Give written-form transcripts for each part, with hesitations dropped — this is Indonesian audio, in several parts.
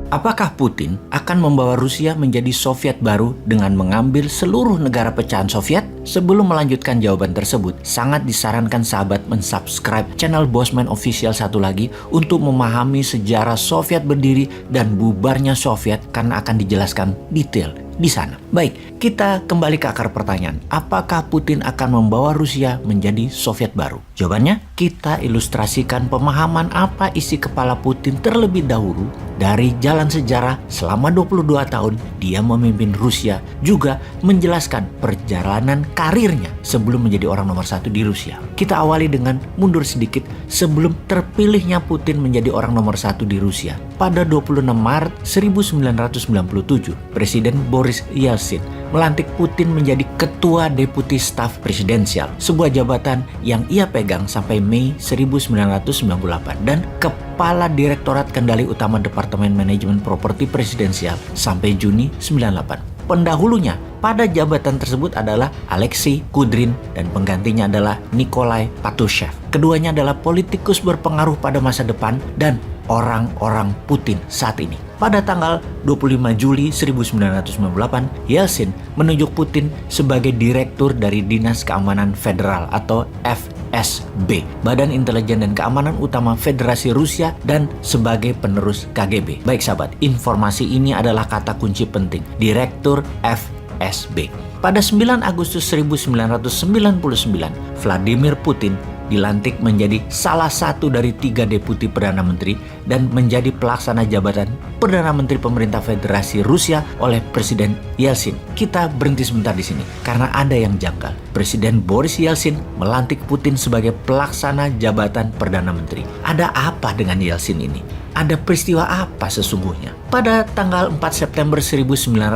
Apakah Putin akan membawa Rusia menjadi Soviet baru dengan mengambil seluruh negara pecahan Soviet? Sebelum melanjutkan jawaban tersebut, sangat disarankan sahabat mensubscribe channel Bosman Official satu lagi untuk memahami sejarah Soviet berdiri dan bubarnya Soviet karena akan dijelaskan detail di sana. Baik, kita kembali ke akar pertanyaan. Apakah Putin akan membawa Rusia menjadi Soviet baru? Jawabannya, kita ilustrasikan pemahaman apa isi kepala Putin terlebih dahulu dari jalan sejarah selama 22 tahun dia memimpin Rusia, juga menjelaskan perjalanan karirnya sebelum menjadi orang nomor satu di Rusia. Kita awali dengan mundur sedikit sebelum terpilihnya Putin menjadi orang nomor satu di Rusia. Pada 26 Maret 1997, Presiden Boris Yeltsin melantik Putin menjadi Ketua Deputi Staf Presidensial, sebuah jabatan yang ia pegang sampai Mei 1998, dan Kepala Direktorat Kendali Utama Departemen Manajemen Properti Presidensial sampai Juni 1998. Pendahulunya pada jabatan tersebut adalah Alexei Kudrin dan penggantinya adalah Nikolai Patrushev. Keduanya adalah politikus berpengaruh pada masa depan dan orang-orang Putin saat ini. Pada tanggal 25 Juli 1998, Yeltsin menunjuk Putin sebagai direktur dari Dinas Keamanan Federal atau FSB, Badan Intelijen dan Keamanan Utama Federasi Rusia, dan sebagai penerus KGB. Baik sahabat, informasi ini adalah kata kunci penting, direktur FSB. Pada 9 Agustus 1999, Vladimir Putin dilantik menjadi salah satu dari 3 deputi Perdana Menteri dan menjadi pelaksana jabatan Perdana Menteri Pemerintah Federasi Rusia oleh Presiden Yeltsin. Kita berhenti sebentar di sini karena ada yang janggal. Presiden Boris Yeltsin melantik Putin sebagai pelaksana jabatan Perdana Menteri. Ada apa dengan Yeltsin ini? Ada peristiwa apa sesungguhnya? Pada tanggal 4 September 1999,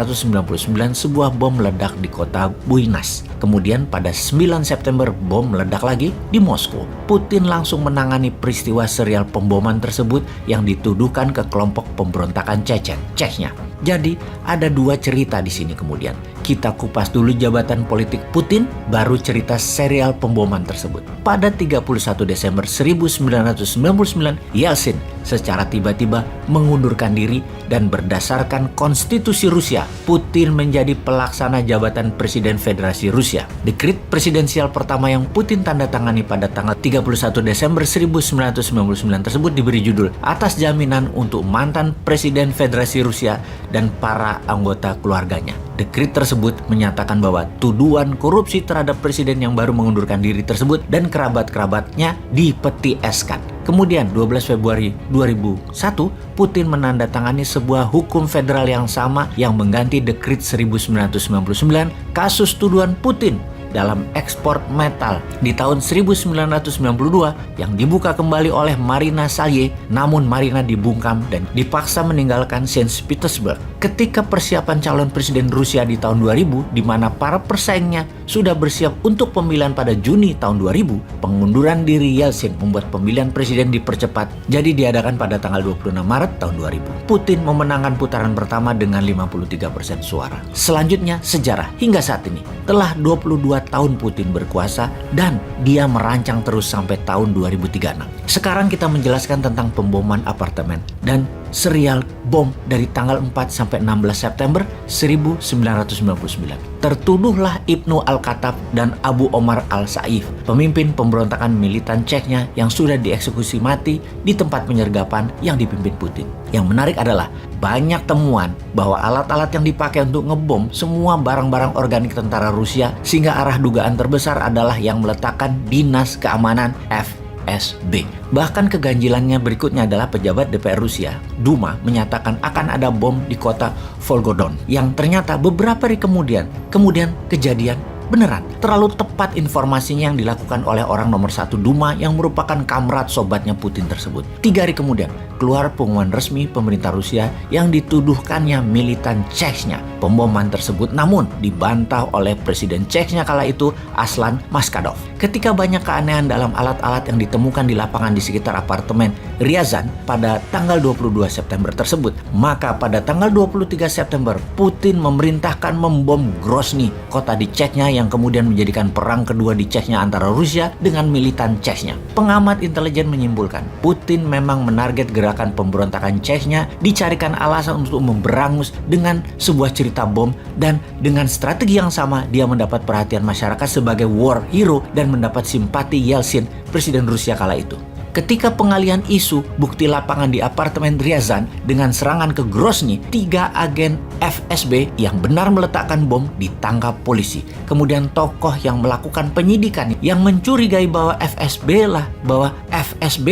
sebuah bom meledak di kota Buinas. Kemudian pada 9 September bom meledak lagi di Moskow. Putin langsung menangani peristiwa serial pemboman tersebut yang dituduhkan ke kelompok pemberontakan Chechnya. Jadi ada 2 cerita di sini kemudian. Kita kupas dulu jabatan politik Putin, baru cerita serial pemboman tersebut. Pada 31 Desember 1999, Yeltsin secara tiba-tiba mengundurkan diri dan berdasarkan konstitusi Rusia, Putin menjadi pelaksana jabatan Presiden Federasi Rusia. Dekret presidensial pertama yang Putin tanda tangani pada tanggal 31 Desember 1999 tersebut diberi judul Atas Jaminan untuk Mantan Presiden Federasi Rusia dan Para Anggota Keluarganya. Dekret tersebut menyatakan bahwa tuduhan korupsi terhadap presiden yang baru mengundurkan diri tersebut dan kerabat-kerabatnya dipetieskan. Kemudian 12 Februari 2001, Putin menandatangani sebuah hukum federal yang sama yang mengganti Dekret 1999, kasus tuduhan Putin dalam ekspor metal di tahun 1992 yang dibuka kembali oleh Marina Salye, namun Marina dibungkam dan dipaksa meninggalkan Saint Petersburg. Ketika persiapan calon presiden Rusia di tahun 2000, di mana para persaingnya sudah bersiap untuk pemilihan pada Juni tahun 2000, pengunduran diri Yeltsin membuat pemilihan presiden dipercepat, jadi diadakan pada tanggal 26 Maret tahun 2000. Putin memenangkan putaran pertama dengan 53% suara. Selanjutnya, sejarah hingga saat ini. Telah 22 tahun Putin berkuasa dan dia merancang terus sampai tahun 2036. Sekarang kita menjelaskan tentang pemboman apartemen dan serial bom dari tanggal 4 sampai 16 September 1999. Tertuduhlah Ibnu Al-Khattab dan Abu Omar Al-Saif, pemimpin pemberontakan militan Chechnya yang sudah dieksekusi mati di tempat penyergapan yang dipimpin Putin. Yang menarik adalah banyak temuan bahwa alat-alat yang dipakai untuk ngebom semua barang-barang organik tentara Rusia, sehingga arah dugaan terbesar adalah yang meletakkan Dinas Keamanan FSB. Bahkan keganjilannya berikutnya adalah pejabat DPR Rusia, Duma, menyatakan akan ada bom di kota Volgodon yang ternyata beberapa hari kemudian kejadian beneran. Terlalu tepat informasinya yang dilakukan oleh orang nomor 1 Duma yang merupakan kamrat sobatnya Putin tersebut. 3 hari kemudian keluar pengumuman resmi pemerintah Rusia yang dituduhkannya militan Chechnya pemboman tersebut, namun dibantah oleh Presiden Chechnya kala itu, Aslan Maskadov. Ketika banyak keanehan dalam alat-alat yang ditemukan di lapangan di sekitar apartemen Ryazan pada tanggal 22 September tersebut, maka pada tanggal 23 September Putin memerintahkan membom Grozny, kota di Chechnya yang kemudian menjadikan perang kedua di Chechnya antara Rusia dengan militan Chechnya. Pengamat intelijen menyimpulkan Putin memang menarget gerakan membelakan pemberontakan Chechnya, dicarikan alasan untuk memberangus dengan sebuah cerita bom, dan dengan strategi yang sama dia mendapat perhatian masyarakat sebagai war hero dan mendapat simpati Yeltsin, presiden Rusia kala itu. Ketika pengalihan isu bukti lapangan di apartemen Ryazan dengan serangan ke Grozny, 3 agen FSB yang benar meletakkan bom ditangkap polisi. Kemudian tokoh yang melakukan penyidikan yang mencurigai bahwa FSB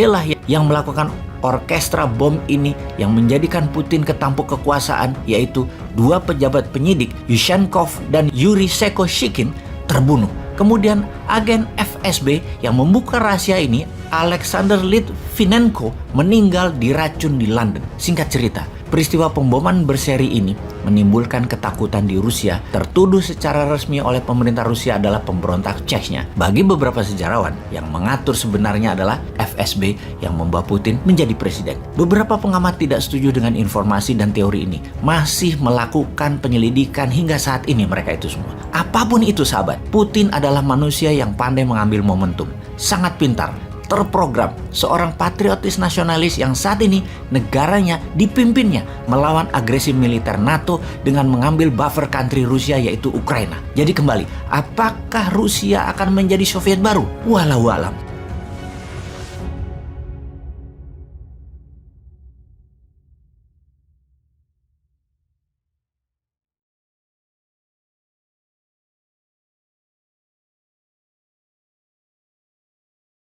lah yang melakukan orkestra bom ini yang menjadikan Putin ketampuk kekuasaan, yaitu 2 pejabat penyidik Yushchenko dan Yuri Sekoshikin, terbunuh. Kemudian agen FSB yang membuka rahasia ini, Alexander Litvinenko, meninggal diracun di London. Singkat cerita, peristiwa pemboman berseri ini menimbulkan ketakutan di Rusia, tertuduh secara resmi oleh pemerintah Rusia adalah pemberontak Chechnya. Bagi beberapa sejarawan, yang mengatur sebenarnya adalah FSB yang membawa Putin menjadi presiden. Beberapa pengamat tidak setuju dengan informasi dan teori ini, masih melakukan penyelidikan hingga saat ini mereka itu semua. Apapun itu sahabat, Putin adalah manusia yang pandai mengambil momentum, sangat pintar, terprogram, seorang patriotis nasionalis yang saat ini negaranya dipimpinnya melawan agresi militer NATO dengan mengambil buffer country Rusia, yaitu Ukraina. Jadi kembali, apakah Rusia akan menjadi Soviet baru? Walau alam.